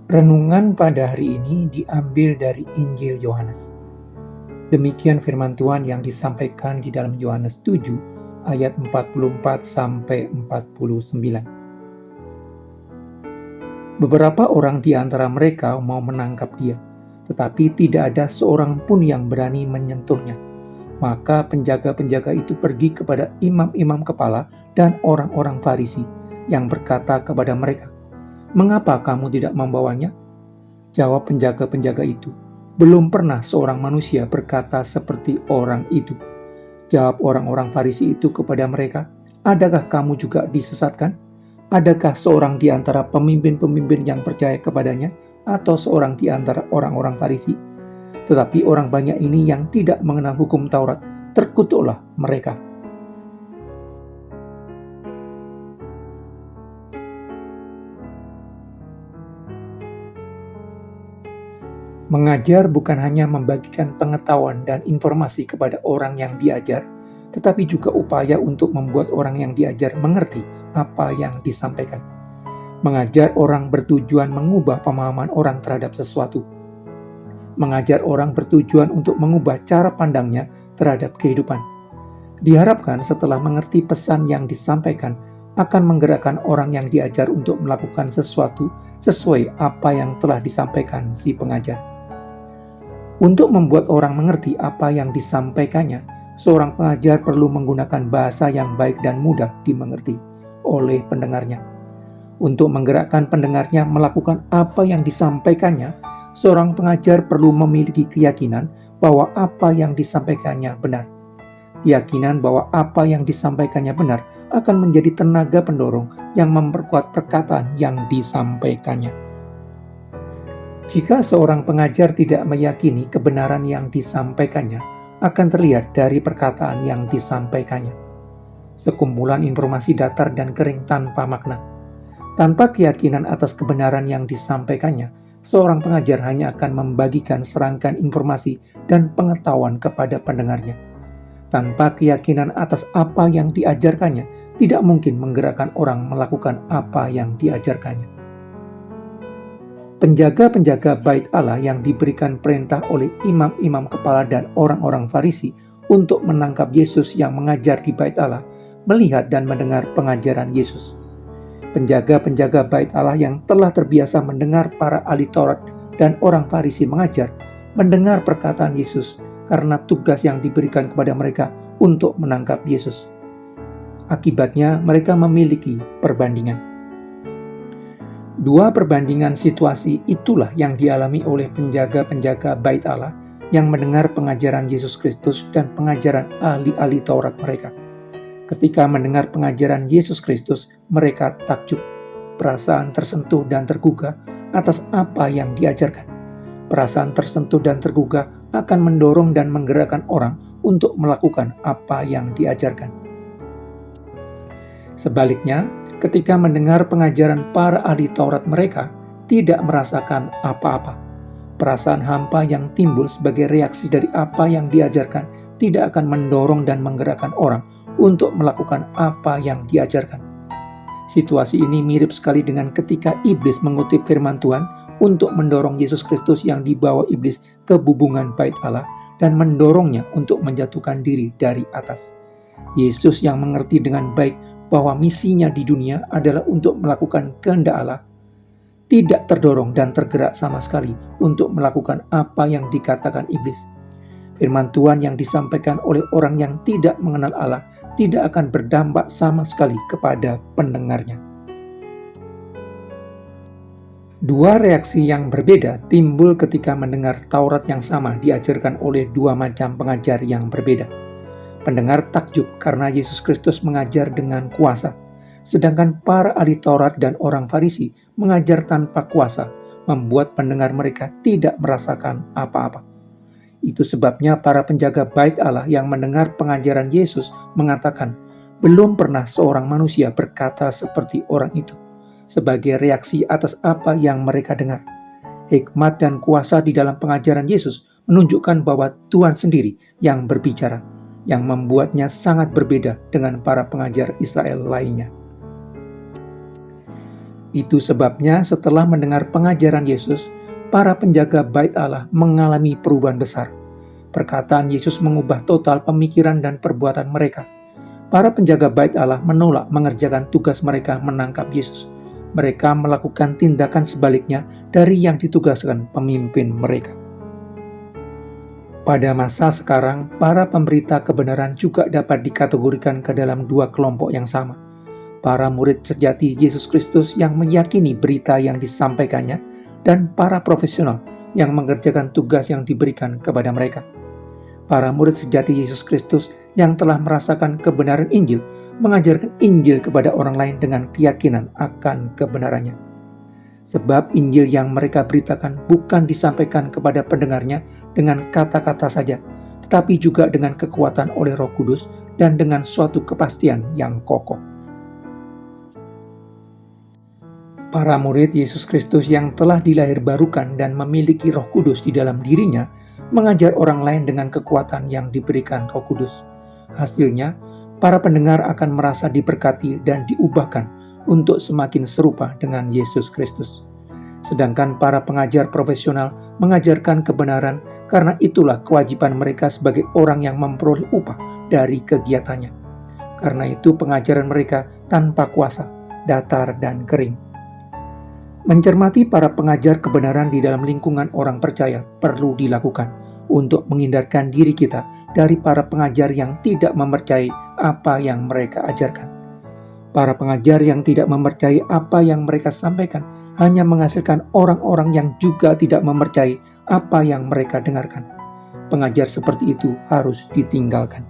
Renungan pada hari ini diambil dari Injil Yohanes. Demikian firman Tuhan yang disampaikan di dalam Yohanes 7 ayat 44 sampai 49. Beberapa orang di antara mereka mau menangkap dia, tetapi tidak ada seorang pun yang berani menyentuhnya. Maka penjaga-penjaga itu pergi kepada imam-imam kepala dan orang-orang Farisi yang berkata kepada mereka, "Mengapa kamu tidak membawanya?" Jawab penjaga-penjaga itu, "Belum pernah seorang manusia berkata seperti orang itu." Jawab orang-orang Farisi itu kepada mereka, "Adakah kamu juga disesatkan? Adakah seorang di antara pemimpin-pemimpin yang percaya kepadanya atau seorang di antara orang-orang Farisi? Tetapi orang banyak ini yang tidak mengenal hukum Taurat, terkutuklah mereka." Mengajar bukan hanya membagikan pengetahuan dan informasi kepada orang yang diajar, tetapi juga upaya untuk membuat orang yang diajar mengerti apa yang disampaikan. Mengajar orang bertujuan mengubah pemahaman orang terhadap sesuatu. Mengajar orang bertujuan untuk mengubah cara pandangnya terhadap kehidupan. Diharapkan setelah mengerti pesan yang disampaikan, akan menggerakkan orang yang diajar untuk melakukan sesuatu sesuai apa yang telah disampaikan si pengajar. Untuk membuat orang mengerti apa yang disampaikannya, seorang pengajar perlu menggunakan bahasa yang baik dan mudah dimengerti oleh pendengarnya. Untuk menggerakkan pendengarnya melakukan apa yang disampaikannya, seorang pengajar perlu memiliki keyakinan bahwa apa yang disampaikannya benar. Keyakinan bahwa apa yang disampaikannya benar akan menjadi tenaga pendorong yang memperkuat perkataan yang disampaikannya. Jika seorang pengajar tidak meyakini kebenaran yang disampaikannya, akan terlihat dari perkataan yang disampaikannya. Sekumpulan informasi datar dan kering tanpa makna. Tanpa keyakinan atas kebenaran yang disampaikannya, seorang pengajar hanya akan membagikan serangkaian informasi dan pengetahuan kepada pendengarnya. Tanpa keyakinan atas apa yang diajarkannya, tidak mungkin menggerakkan orang melakukan apa yang diajarkannya. Penjaga-penjaga bait Allah yang diberikan perintah oleh imam-imam kepala dan orang-orang Farisi untuk menangkap Yesus yang mengajar di bait Allah, melihat dan mendengar pengajaran Yesus. Penjaga-penjaga bait Allah yang telah terbiasa mendengar para ahli Taurat dan orang Farisi mengajar, mendengar perkataan Yesus karena tugas yang diberikan kepada mereka untuk menangkap Yesus. Akibatnya mereka memiliki perbandingan. Dua perbandingan situasi itulah yang dialami oleh penjaga-penjaga bait Allah yang mendengar pengajaran Yesus Kristus dan pengajaran ahli-ahli Taurat mereka. Ketika mendengar pengajaran Yesus Kristus, mereka takjub, perasaan tersentuh dan tergugah atas apa yang diajarkan. Perasaan tersentuh dan tergugah akan mendorong dan menggerakkan orang untuk melakukan apa yang diajarkan. Sebaliknya, ketika mendengar pengajaran para ahli Taurat mereka, tidak merasakan apa-apa. Perasaan hampa yang timbul sebagai reaksi dari apa yang diajarkan tidak akan mendorong dan menggerakkan orang untuk melakukan apa yang diajarkan. Situasi ini mirip sekali dengan ketika iblis mengutip firman Tuhan untuk mendorong Yesus Kristus yang dibawa iblis ke bubungan bait Allah dan mendorongnya untuk menjatuhkan diri dari atas. Yesus yang mengerti dengan baik bahwa misinya di dunia adalah untuk melakukan kehendak Allah, tidak terdorong dan tergerak sama sekali untuk melakukan apa yang dikatakan iblis. Firman Tuhan yang disampaikan oleh orang yang tidak mengenal Allah tidak akan berdampak sama sekali kepada pendengarnya. Dua reaksi yang berbeda timbul ketika mendengar Taurat yang sama diajarkan oleh dua macam pengajar yang berbeda. Pendengar takjub karena Yesus Kristus mengajar dengan kuasa, sedangkan para ahli Taurat dan orang Farisi mengajar tanpa kuasa, membuat pendengar mereka tidak merasakan apa-apa. Itu sebabnya para penjaga bait Allah yang mendengar pengajaran Yesus mengatakan, "Belum pernah seorang manusia berkata seperti orang itu," sebagai reaksi atas apa yang mereka dengar. Hikmat dan kuasa di dalam pengajaran Yesus menunjukkan bahwa Tuhan sendiri yang berbicara, yang membuatnya sangat berbeda dengan para pengajar Israel lainnya. Itu sebabnya setelah mendengar pengajaran Yesus, para penjaga bait Allah mengalami perubahan besar. Perkataan Yesus mengubah total pemikiran dan perbuatan mereka. Para penjaga bait Allah menolak mengerjakan tugas mereka menangkap Yesus. Mereka melakukan tindakan sebaliknya dari yang ditugaskan pemimpin mereka. Pada masa sekarang, para pemberita kebenaran juga dapat dikategorikan ke dalam dua kelompok yang sama. Para murid sejati Yesus Kristus yang meyakini berita yang disampaikannya, dan para profesional yang mengerjakan tugas yang diberikan kepada mereka. Para murid sejati Yesus Kristus yang telah merasakan kebenaran Injil, mengajarkan Injil kepada orang lain dengan keyakinan akan kebenarannya. Sebab Injil yang mereka beritakan bukan disampaikan kepada pendengarnya dengan kata-kata saja, tetapi juga dengan kekuatan oleh Roh Kudus dan dengan suatu kepastian yang kokoh. Para murid Yesus Kristus yang telah dilahirbarukan dan memiliki Roh Kudus di dalam dirinya mengajar orang lain dengan kekuatan yang diberikan Roh Kudus. Hasilnya, para pendengar akan merasa diberkati dan diubahkan untuk semakin serupa dengan Yesus Kristus. Sedangkan para pengajar profesional mengajarkan kebenaran karena itulah kewajiban mereka sebagai orang yang memperoleh upah dari kegiatannya. Karena itu pengajaran mereka tanpa kuasa, datar dan kering. Mencermati para pengajar kebenaran di dalam lingkungan orang percaya perlu dilakukan untuk menghindarkan diri kita dari para pengajar yang tidak mempercayai apa yang mereka ajarkan. Para pengajar yang tidak mempercayai apa yang mereka sampaikan hanya menghasilkan orang-orang yang juga tidak mempercayai apa yang mereka dengarkan. Pengajar seperti itu harus ditinggalkan.